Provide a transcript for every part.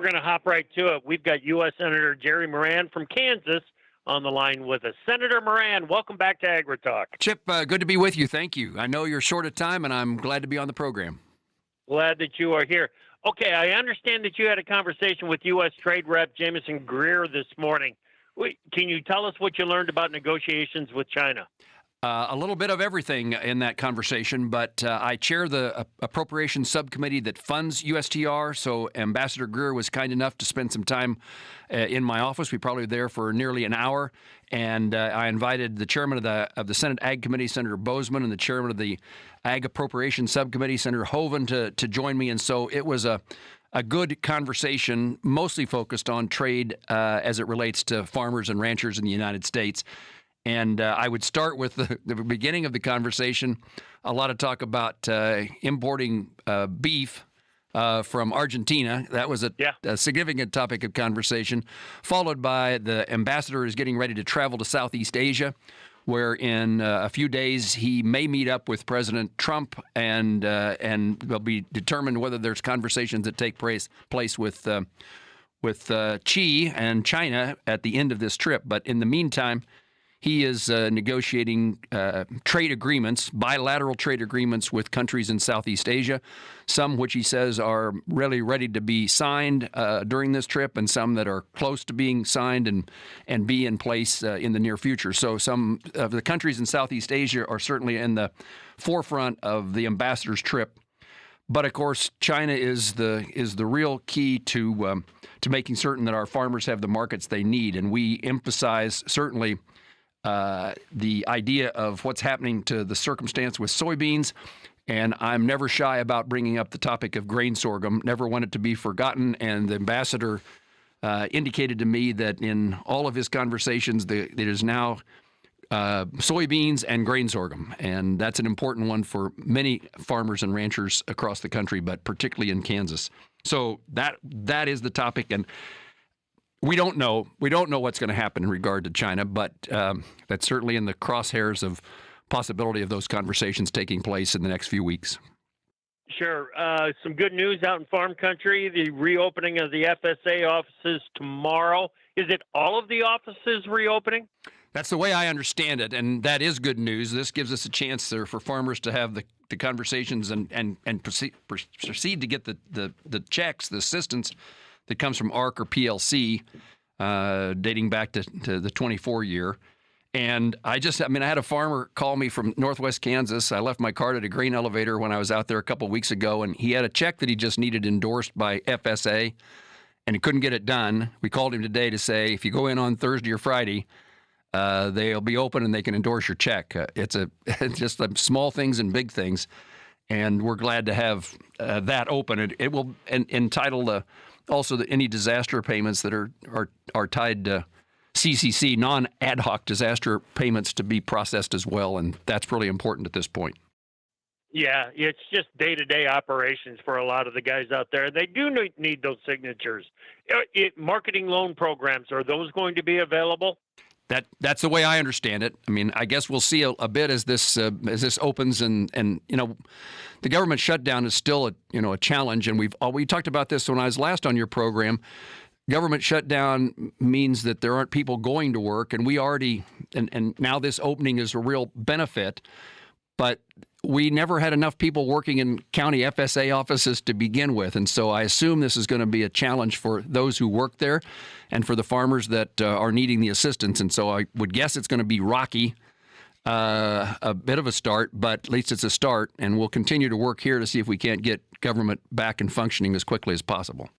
we're going to hop right to it. We've got U.S. Senator Jerry Moran from Kansas on the line with us. Senator Moran, welcome back to AgriTalk. Chip, good to be with you. Thank you. I know you're short of time, and I'm glad to be on the program. Glad that you are here. Okay, I understand that you had a conversation with U.S. Trade Rep Jamison Greer this morning. Can you tell us what you learned about negotiations with China? A little bit of everything in that conversation, but I chair the appropriations subcommittee that funds USTR, so Ambassador Greer was kind enough to spend some time in my office. We probably were there for nearly an hour, and I invited the chairman of the Senate Ag Committee, Senator Bozeman, and the chairman of the Ag Appropriations Subcommittee, Senator Hoeven, to join me, and so it was a good conversation, mostly focused on trade as it relates to farmers and ranchers in the United States. And I would start with the beginning of the conversation, a lot of talk about importing beef from Argentina. That was a significant topic of conversation, followed by the ambassador is getting ready to travel to Southeast Asia, where in a few days he may meet up with President Trump, and they'll be determined whether there's conversations that take place with Xi and China at the end of this trip. But in the meantime, he is negotiating trade agreements, bilateral trade agreements with countries in Southeast Asia, some which he says are really ready to be signed during this trip, and some that are close to being signed and be in place in the near future. So some of the countries in Southeast Asia are certainly in the forefront of the ambassador's trip. But of course, China is the real key to making certain that our farmers have the markets they need, and we emphasize certainly the idea of what's happening to the circumstance with soybeans, and I'm never shy about bringing up the topic of grain sorghum, never want it to be forgotten, and the ambassador indicated to me that in all of his conversations, there is now soybeans and grain sorghum, and that's an important one for many farmers and ranchers across the country, but particularly in Kansas. So that is the topic, and we don't know what's going to happen in regard to China, but that's certainly in the crosshairs of possibility of those conversations taking place in the next few weeks. Sure. Some good news out in farm country, the reopening of the FSA offices tomorrow. Is it all of the offices reopening? That's the way I understand it, and that is good news. This gives us a chance there for farmers to have the conversations and proceed to get the checks, the assistance that comes from ARC or PLC, dating back to the 24 year. And I had a farmer call me from Northwest Kansas. I left my card at a grain elevator when I was out there a couple of weeks ago, and he had a check that he just needed endorsed by FSA, and he couldn't get it done. We called him today to say, if you go in on Thursday or Friday, they'll be open and they can endorse your check. It's just small things and big things, and we're glad to have that open. It will entitle also any disaster payments that are tied to CCC, non-ad hoc disaster payments, to be processed as well, and that's really important at this point. Yeah, it's just day-to-day operations for a lot of the guys out there. They do need those signatures. Marketing loan programs, are those going to be available? That's the way I understand it. I mean, I guess we'll see a bit as this opens, and the government shutdown is still a challenge, and we talked about this when I was last on your program. Government shutdown means that there aren't people going to work, and we already and now this opening is a real benefit, but we never had enough people working in county FSA offices to begin with, and so I assume this is going to be a challenge for those who work there and for the farmers that are needing the assistance. And so I would guess it's going to be rocky, a bit of a start, but at least it's a start, and we'll continue to work here to see if we can't get government back and functioning as quickly as possible.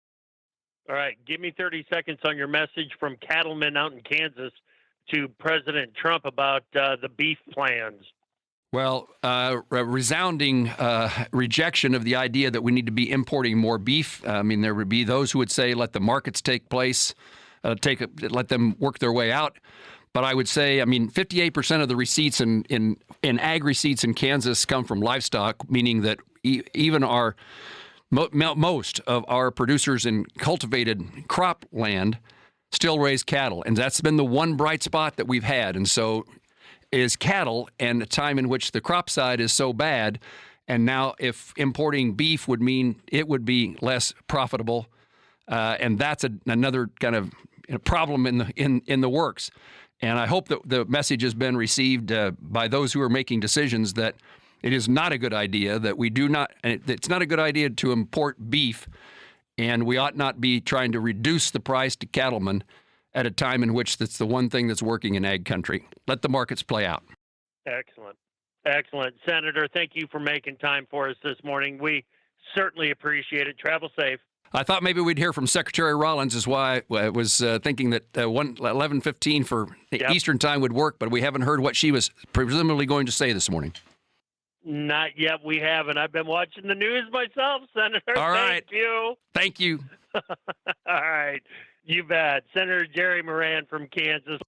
All right, give me 30 seconds on your message from cattlemen out in Kansas to President Trump about the beef plans. Well, a resounding rejection of the idea that we need to be importing more beef. I mean, there would be those who would say, let the markets take place, let them work their way out. But I would say, 58% of the receipts in ag receipts in Kansas come from livestock, meaning that even most of our producers in cultivated crop land still raise cattle. And that's been the one bright spot that we've had. And so is cattle, and a time in which the crop side is so bad. And now if importing beef would mean it would be less profitable, and that's another kind of problem in the works. And I hope that the message has been received by those who are making decisions that it is not a good idea, that we do not, it's not a good idea to import beef, and we ought not be trying to reduce the price to cattlemen at a time in which that's the one thing that's working in ag country. Let the markets play out. Excellent. Excellent. Senator, thank you for making time for us this morning. We certainly appreciate it. Travel safe. I thought maybe we'd hear from Secretary Rollins, is why I was thinking that 11:15 for Eastern time would work, but we haven't heard what she was presumably going to say this morning. Not yet. We haven't. I've been watching the news myself, Senator. All right. Thank you. Thank you. All right. You bet. Senator Jerry Moran from Kansas.